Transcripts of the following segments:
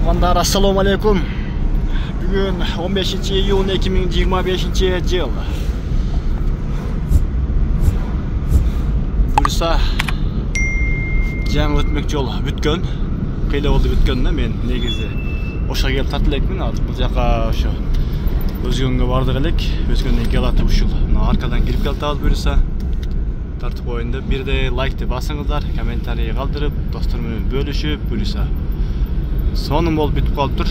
Tuğanlar, assalamu alaikum. Bugün 15 iyun 2025 yıl. Bursa жаңы өтмек жол бүткөн. Кыйла болду бүткөн да, мен негизи ошо келип тартып элекмин. Азыр бул жака ошо Өзгөнгө бардык элек. Өзгөндөн келатып ушул аркадан кирип келатабыз буюрса. Тартып коеюн деп, бирде лайкты басыңыздар, комментарий калдырып, достор менен бөлүшүп, буюрса сонун болуп бүтүп калыптыр.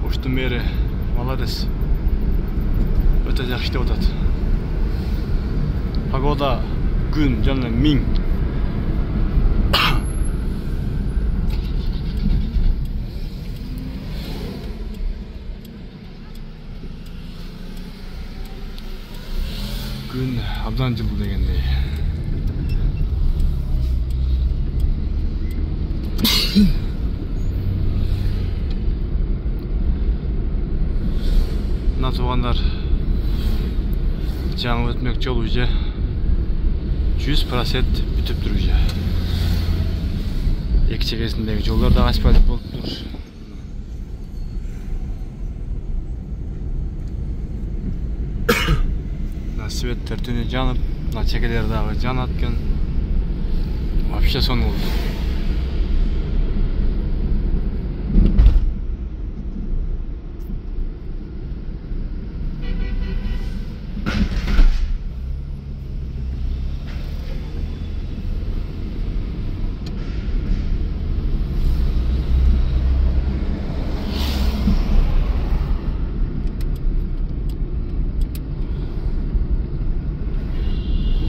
Уштун бери молодец. Өтө жакшы иштеп атат. Погода күн жана миң. Күн абдан жылуу дегендей. Мына туугандар, жаңы өтмек жол уже 100% бүтүптүр уже. Эки чегесиндеги жолдор да асфальт болуптур. Светтер түнү жанып, мына чекелер дагы жанат экен. Вообще сонун болду.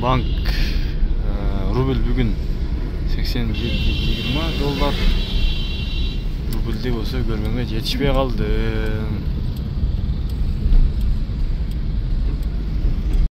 Банк рубль бүгін 87-20 доллар. Рубльде болса көрмеңе жетишпей қалды.